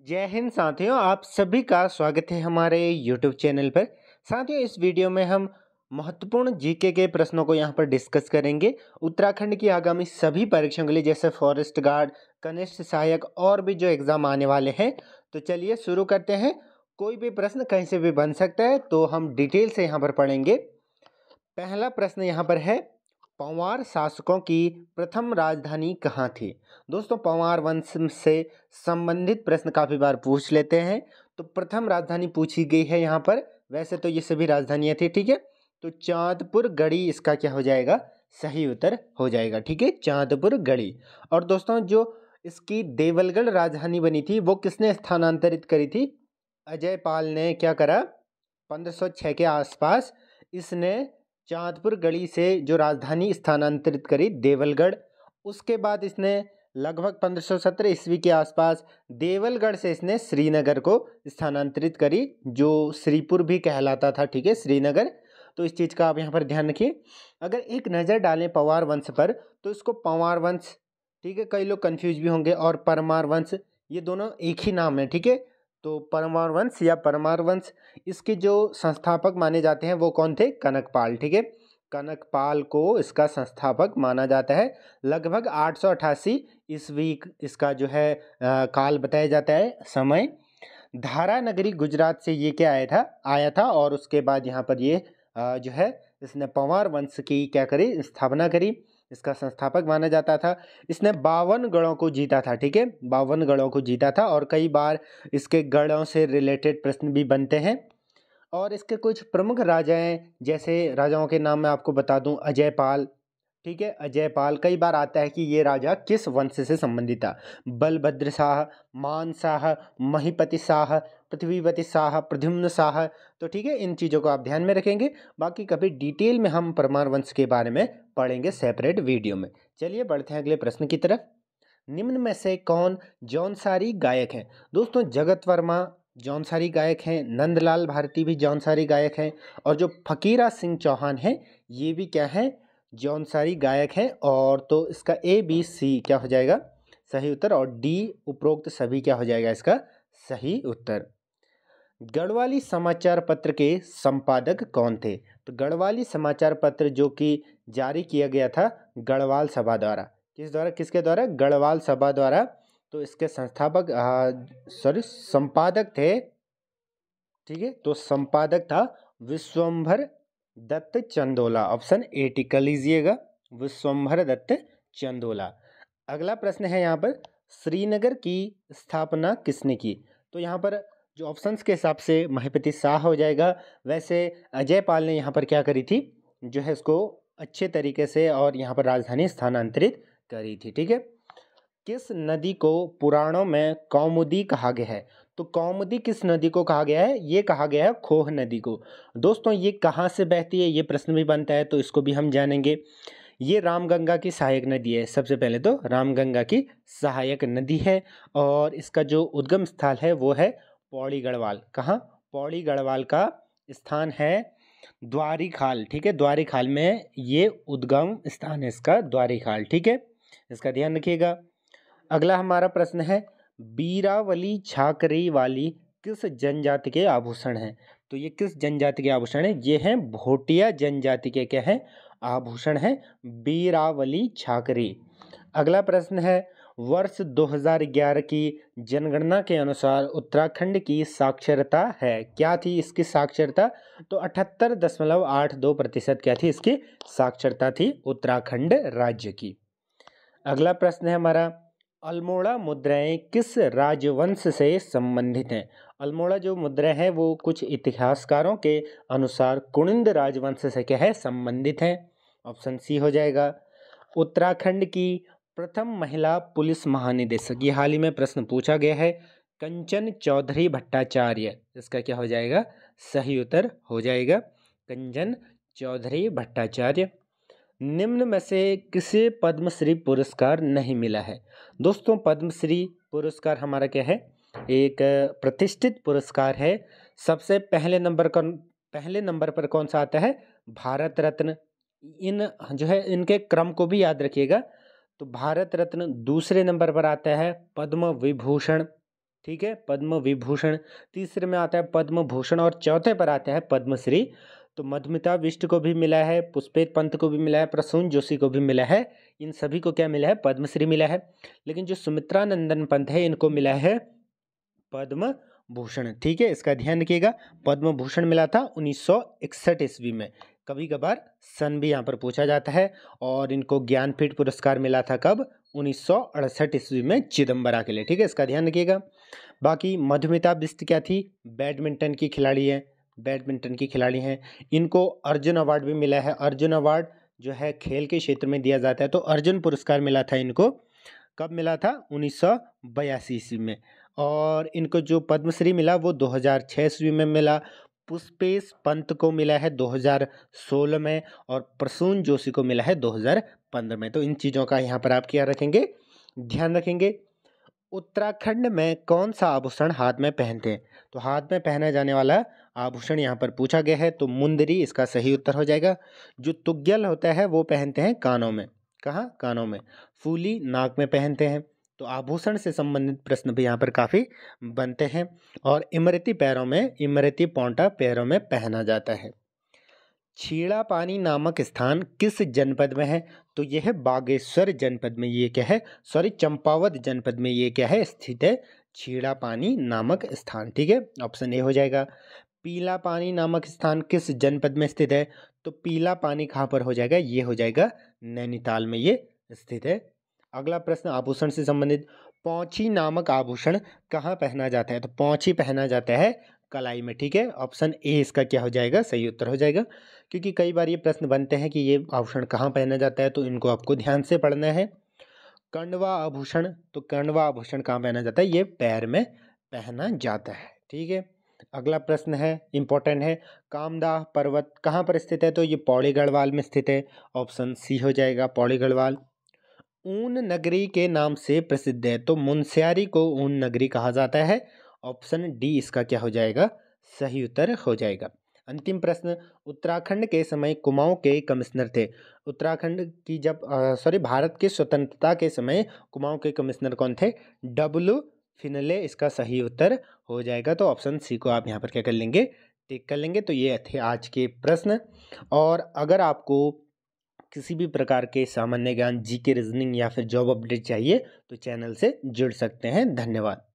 जय हिंद साथियों, आप सभी का स्वागत है हमारे YouTube चैनल पर। साथियों, इस वीडियो में हम महत्वपूर्ण जीके के प्रश्नों को यहाँ पर डिस्कस करेंगे। उत्तराखंड की आगामी सभी परीक्षाओं के लिए, जैसे फॉरेस्ट गार्ड, कनिष्ठ सहायक और भी जो एग्ज़ाम आने वाले हैं। तो चलिए शुरू करते हैं। कोई भी प्रश्न कहीं से भी बन सकता है, तो हम डिटेल से यहाँ पर पढ़ेंगे। पहला प्रश्न यहाँ पर है, पंवार शासकों की प्रथम राजधानी कहाँ थी? दोस्तों, पंवार वंश से संबंधित प्रश्न काफ़ी बार पूछ लेते हैं, तो प्रथम राजधानी पूछी गई है यहाँ पर। वैसे तो ये सभी राजधानियाँ थी, ठीक है। तो चांदपुर गढ़ी इसका क्या हो जाएगा? सही उत्तर हो जाएगा, ठीक है, चांदपुर गढ़ी। और दोस्तों, जो इसकी देवलगढ़ राजधानी बनी थी, वो किसने स्थानांतरित करी थी? अजय पाल ने क्या करा? 1506 के आसपास इसने चांदपुर गढ़ी से जो राजधानी स्थानांतरित करी देवलगढ़। उसके बाद इसने लगभग 1517 ईस्वी के आसपास देवलगढ़ से इसने श्रीनगर को स्थानांतरित करी, जो श्रीपुर भी कहलाता था, ठीक है, श्रीनगर। तो इस चीज़ का आप यहाँ पर ध्यान रखिए। अगर एक नज़र डालें पंवार वंश पर, तो इसको पंवार वंश, ठीक है, कई लोग कंफ्यूज भी होंगे, और परमार वंश, ये दोनों एक ही नाम है, ठीक है। तो परमार वंश या परमार वंश, इसके जो संस्थापक माने जाते हैं वो कौन थे? कनकपाल, ठीक है। कनकपाल को इसका संस्थापक माना जाता है। लगभग 888 ईस्वी इसका जो है काल बताया जाता है, समय। धारा नगरी गुजरात से ये क्या आया था और उसके बाद यहाँ पर ये जो है इसने पंवार वंश की क्या करी? स्थापना करी। इसका संस्थापक माना जाता था। इसने 52 गढ़ों को जीता था, ठीक है, 52 गढ़ों को जीता था। और कई बार इसके गढ़ों से रिलेटेड प्रश्न भी बनते हैं। और इसके कुछ प्रमुख राजाएं, जैसे राजाओं के नाम मैं आपको बता दूं, अजयपाल, ठीक है, अजयपाल। कई बार आता है कि ये राजा किस वंश से संबंधित था? बलभद्र शाह, मान शाह, महीपति शाह, पृथ्वीपति शाह, प्रद्युम्न शाह। तो ठीक है, इन चीज़ों को आप ध्यान में रखेंगे। बाकी कभी डिटेल में हम परमार वंश के बारे में पढ़ेंगे सेपरेट वीडियो में। चलिए बढ़ते हैं अगले प्रश्न की तरफ। निम्न में से कौन जौनसारी गायक हैं? दोस्तों, जगत वर्मा जौनसारी गायक हैं, नंदलाल भारती भी जौनसारी गायक हैं, और जो फकीरा सिंह चौहान हैं, ये भी क्या हैं? जौनसारी गायक हैं। और तो इसका ABC क्या हो जाएगा? सही उत्तर। और D उपरोक्त सभी क्या हो जाएगा इसका सही उत्तर। गढ़वाली समाचार पत्र के संपादक कौन थे? तो गढ़वाली समाचार पत्र जो कि जारी किया गया था गढ़वाल सभा द्वारा, किसके द्वारा? गढ़वाल सभा द्वारा। तो इसके संस्थापक संपादक थे, ठीक है, तो संपादक था विश्वंभर दत्त चंदोला। ऑप्शन A टिक कर लीजिएगा, विश्वंभर दत्त चंदोला। अगला प्रश्न है यहाँ पर, श्रीनगर की स्थापना किसने की? तो यहाँ पर जो ऑप्शंस के हिसाब से महीपति शाह हो जाएगा। वैसे अजयपाल ने यहाँ पर क्या करी थी, जो है इसको अच्छे तरीके से और यहाँ पर राजधानी स्थानांतरित करी थी, ठीक है। किस नदी को पुराणों में कौमुदी कहा गया है? तो कौमुदी किस नदी को कहा गया है? ये कहा गया है खोह नदी को। दोस्तों, ये कहाँ से बहती है, ये प्रश्न भी बनता है, तो इसको भी हम जानेंगे। ये रामगंगा की सहायक नदी है। सबसे पहले तो रामगंगा की सहायक नदी है। और इसका जो उद्गम स्थल है वो है पौड़ी गढ़वाल। कहाँ? पौड़ी गढ़वाल का स्थान है द्वारी खाल, ठीक है, द्वारी खाल में ये उद्गम स्थान है इसका, द्वारी खाल, ठीक है, इसका ध्यान रखिएगा। अगला हमारा प्रश्न है, बीरावली झाकरी वाली किस जनजाति के आभूषण हैं? तो ये किस जनजाति के आभूषण हैं? ये हैं भोटिया जनजाति के क्या हैं? आभूषण हैं बीरावली झाकरी। अगला प्रश्न है, वर्ष 2011 की जनगणना के अनुसार उत्तराखंड की साक्षरता है, क्या थी इसकी साक्षरता? तो 78.82% क्या थी इसकी साक्षरता थी उत्तराखंड राज्य की। अगला प्रश्न है हमारा, अल्मोड़ा मुद्राएं किस राजवंश से संबंधित हैं? अल्मोड़ा जो मुद्रा है वो कुछ इतिहासकारों के अनुसार कुनिंद राजवंश से क्या है? संबंधित है। ऑप्शन C हो जाएगा। उत्तराखंड की प्रथम महिला पुलिस महानिदेशक, ये हाल ही में प्रश्न पूछा गया है, कंचन चौधरी भट्टाचार्य। इसका क्या हो जाएगा? सही उत्तर हो जाएगा कंचन चौधरी भट्टाचार्य। निम्न में से किसे पद्मश्री पुरस्कार नहीं मिला है? दोस्तों, पद्मश्री पुरस्कार हमारा क्या है? एक प्रतिष्ठित पुरस्कार है। सबसे पहले नंबर पर कौन सा आता है? भारत रत्न। इन जो है इनके क्रम को भी याद रखिएगा। तो भारत रत्न, दूसरे नंबर पर आता है पद्म विभूषण, ठीक है, पद्म विभूषण। तीसरे में आता है पद्म भूषण और चौथे पर आता है पद्मश्री। तो मधुमिता बिष्ट को भी मिला है, पुष्पेत पंत को भी मिला है, प्रसून जोशी को भी मिला है। इन सभी को क्या मिला है? पद्मश्री मिला है। लेकिन जो सुमित्रा नंदन पंत है इनको मिला है पद्म भूषण। ठीक है, इसका ध्यान रखिएगा। पद्म भूषण मिला था 1961 ईस्वी में। कभी कभार सन भी यहाँ पर पूछा जाता है। और इनको ज्ञानपीठ पुरस्कार मिला था कब? 1968 ईस्वी में चिदम्बरा के लिए। ठीक है, इसका ध्यान रखिएगा। बाकी मधुमिता बिष्ट क्या थी? बैडमिंटन की खिलाड़ी है, बैडमिंटन की खिलाड़ी हैं। इनको अर्जुन अवार्ड भी मिला है। अर्जुन अवार्ड जो है खेल के क्षेत्र में दिया जाता है। तो अर्जुन पुरस्कार मिला था इनको। कब मिला था? 1982 ईस्वी में। और इनको जो पद्मश्री मिला वो 2006 ईस्वी में मिला। पुष्पेश पंत को मिला है 2016 में और प्रसून जोशी को मिला है 2015 में। तो इन चीज़ों का यहाँ पर आप क्या रखेंगे? ध्यान रखेंगे। उत्तराखंड में कौन सा आभूषण हाथ में पहनते हैं? तो हाथ में पहना जाने वाला आभूषण यहाँ पर पूछा गया है, तो मुंदरी इसका सही उत्तर हो जाएगा। जो तुग्यल होता है वो पहनते हैं कानों में। कहाँ? कानों में। फूली नाक में पहनते हैं। तो आभूषण से संबंधित प्रश्न भी यहाँ पर काफ़ी बनते हैं। और इमरती पैरों में, इमरती पौंटा पैरों में पहना जाता है। छीड़ापानी नामक स्थान किस जनपद में है? तो यह है बागेश्वर जनपद में। ये क्या है? सॉरी, चंपावत जनपद में ये क्या है? स्थित है छीड़ापानी नामक स्थान। ठीक है, ऑप्शन ए हो जाएगा। पीला पानी नामक स्थान किस जनपद में स्थित है? तो पीला पानी कहाँ पर हो जाएगा? ये हो जाएगा नैनीताल में ये स्थित है। अगला प्रश्न आभूषण से संबंधित। पौंची नामक आभूषण कहाँ पहना जाता है? तो पौंची पहना जाता है कलाई में। ठीक है, ऑप्शन ए इसका क्या हो जाएगा? सही उत्तर हो जाएगा। क्योंकि कई बार ये प्रश्न बनते हैं कि ये आभूषण कहाँ पहना जाता है, तो इनको आपको ध्यान से पढ़ना है। कंडवा आभूषण, तो कंडवा आभूषण कहाँ पहना जाता है? ये पैर में पहना जाता है। ठीक है, अगला प्रश्न है, इंपॉर्टेंट है। कामदाह पर्वत कहाँ पर स्थित है? तो ये पौड़ी गढ़वाल में स्थित है। ऑप्शन सी हो जाएगा, पौड़ी गढ़वाल। ऊन नगरी के नाम से प्रसिद्ध है, तो मुनस्यारी को ऊन नगरी कहा जाता है। ऑप्शन डी इसका क्या हो जाएगा? सही उत्तर हो जाएगा। अंतिम प्रश्न, उत्तराखंड के समय कुमाऊं के कमिश्नर थे। उत्तराखंड की जब भारत की स्वतंत्रता के समय कुमाऊं के कमिश्नर कौन थे? डब्ल्यू फिनले इसका सही उत्तर हो जाएगा। तो ऑप्शन सी को आप यहाँ पर क्या कर लेंगे? टिक कर लेंगे। तो ये थे आज के प्रश्न। और अगर आपको किसी भी प्रकार के सामान्य ज्ञान, जीके, रीजनिंग या फिर जॉब अपडेट चाहिए तो चैनल से जुड़ सकते हैं। धन्यवाद।